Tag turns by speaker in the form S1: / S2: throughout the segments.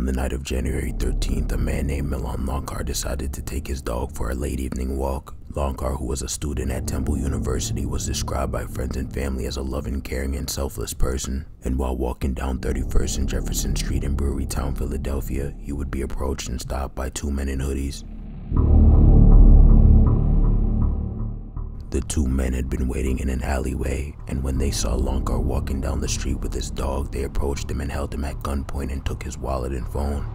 S1: the night of January 13th, a man named Milan Lonkar decided to take his dog for a late evening walk. Lonkar, who was a student at Temple University, was described by friends and family as a loving, caring, and selfless person. And while walking down 31st and Jefferson Street in Brewery Town, Philadelphia, he would be approached and stopped by two men in hoodies. The two men had been waiting in an alleyway, and when they saw Lonkar walking down the street with his dog, they approached him and held him at gunpoint and took his wallet and phone.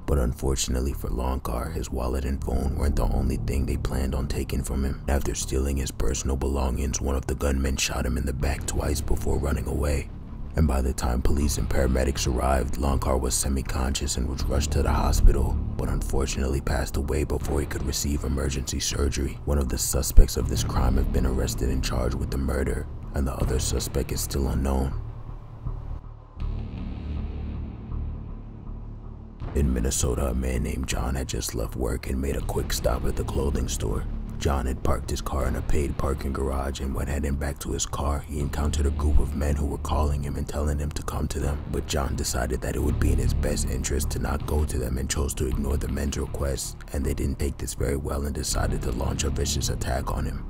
S1: But unfortunately for Lonkar, his wallet and phone weren't the only thing they planned on taking from him. After stealing his personal belongings, one of the gunmen shot him in the back twice before running away. And by the time police and paramedics arrived, Lonkar was semi-conscious and was rushed to the hospital, but unfortunately passed away before he could receive emergency surgery. One of the suspects of this crime have been arrested and charged with the murder, and the other suspect is still unknown. In Minnesota, a man named John had just left work and made a quick stop at the clothing store. John had parked his car in a paid parking garage, and when heading back to his car, he encountered a group of men who were calling him and telling him to come to them. But John decided that it would be in his best interest to not go to them and chose to ignore the men's requests, and they didn't take this very well and decided to launch a vicious attack on him.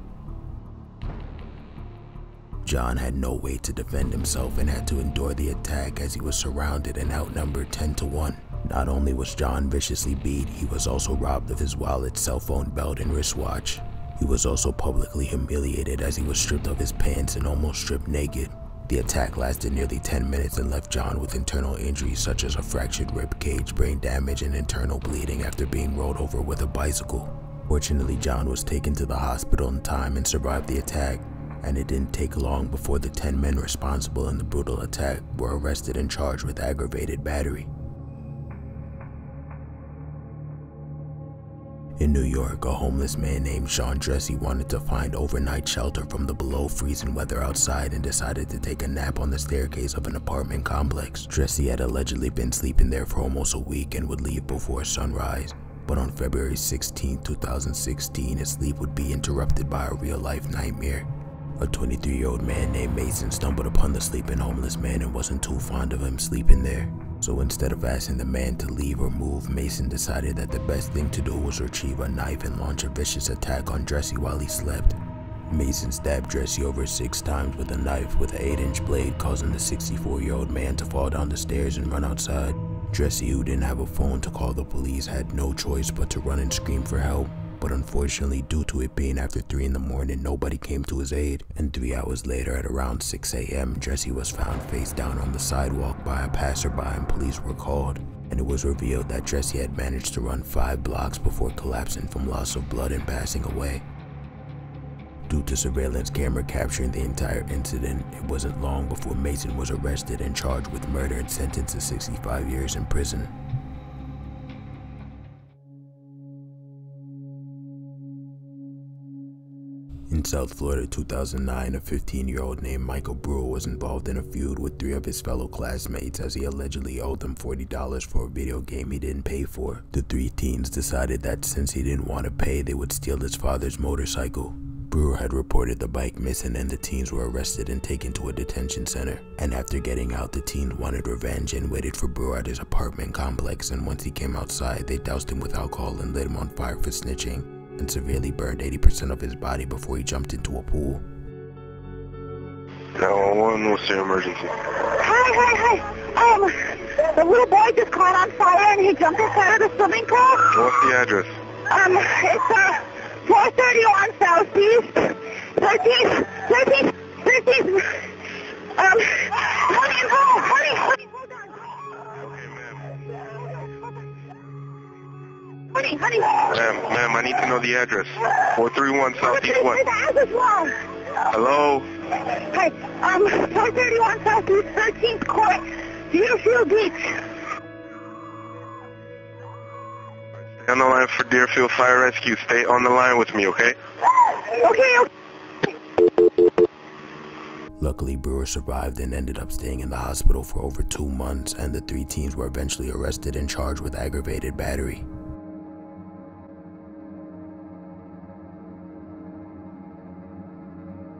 S1: John had no way to defend himself and had to endure the attack as he was surrounded and outnumbered 10 to 1. Not only was John viciously beat, he was also robbed of his wallet, cell phone, belt, and wristwatch. He was also publicly humiliated as he was stripped of his pants and almost stripped naked. The attack lasted nearly 10 minutes and left John with internal injuries such as a fractured rib cage, brain damage, and internal bleeding after being rolled over with a bicycle. Fortunately, John was taken to the hospital in time and survived the attack, and it didn't take long before the 10 men responsible in the brutal attack were arrested and charged with aggravated battery. In New York, a homeless man named Sean Dressy wanted to find overnight shelter from the below freezing weather outside and decided to take a nap on the staircase of an apartment complex. Dressy had allegedly been sleeping there for almost a week and would leave before sunrise. But on February 16, 2016, his sleep would be interrupted by a real-life nightmare. A 23-year-old man named Mason stumbled upon the sleeping homeless man and wasn't too fond of him sleeping there. So instead of asking the man to leave or move, Mason decided that the best thing to do was retrieve a knife and launch a vicious attack on Dressy while he slept. Mason stabbed Dressy over 6 times with a knife with an 8-inch blade, causing the 64-year-old man to fall down the stairs and run outside. Dressy, who didn't have a phone to call the police, had no choice but to run and scream for help. But unfortunately, due to it being after 3 in the morning, nobody came to his aid. And 3 hours later, at around 6 a.m., Dressy was found face down on the sidewalk by a passerby and police were called. And it was revealed that Dressy had managed to run 5 blocks before collapsing from loss of blood and passing away. Due to surveillance camera capturing the entire incident, it wasn't long before Mason was arrested and charged with murder and sentenced to 65 years in prison. In South Florida, 2009, a 15-year-old named Michael Brewer was involved in a feud with 3 of his fellow classmates as he allegedly owed them $40 for a video game he didn't pay for. The 3 teens decided that since he didn't want to pay, they would steal his father's motorcycle. Brewer had reported the bike missing and the teens were arrested and taken to a detention center. And after getting out, the teens wanted revenge and waited for Brewer at his apartment complex, and once he came outside, they doused him with alcohol and lit him on fire for snitching, and severely burned 80% of his body before he jumped into a pool.
S2: 911, what's your emergency?
S3: Hi. The little boy just caught on fire and he jumped inside of the swimming pool.
S2: What's the address?
S3: It's 431 Southeast, 13th. Honey, hold on.
S2: Okay, ma'am.
S3: Honey.
S2: Ma'am, I need to know the address. 431 Southeast what?
S3: The address wrong.
S2: Hello?
S3: Hey, 431 Southeast, 13th Court, Deerfield Beach.
S2: Stay on the line for Deerfield Fire Rescue. Stay on the line with me, okay?
S3: Okay.
S1: Luckily, Brewer survived and ended up staying in the hospital for over 2 months, and the 3 teens were eventually arrested and charged with aggravated battery.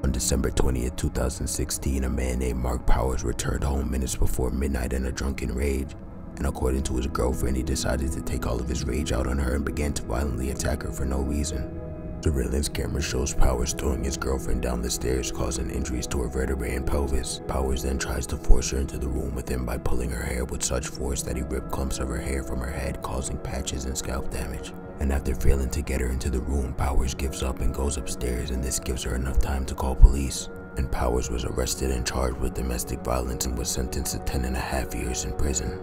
S1: On On December 20th, 2016, a man named Mark Powers returned home minutes before midnight in a drunken rage, and according to his girlfriend, he decided to take all of his rage out on her and began to violently attack her for no reason. Surveillance camera shows Powers throwing his girlfriend down the stairs, causing injuries to her vertebrae and pelvis. Powers then tries to force her into the room with him by pulling her hair with such force that he ripped clumps of her hair from her head, causing patches and scalp damage. And after failing to get her into the room, Powers gives up and goes upstairs, and this gives her enough time to call police. And Powers was arrested and charged with domestic violence and was sentenced to 10.5 years in prison.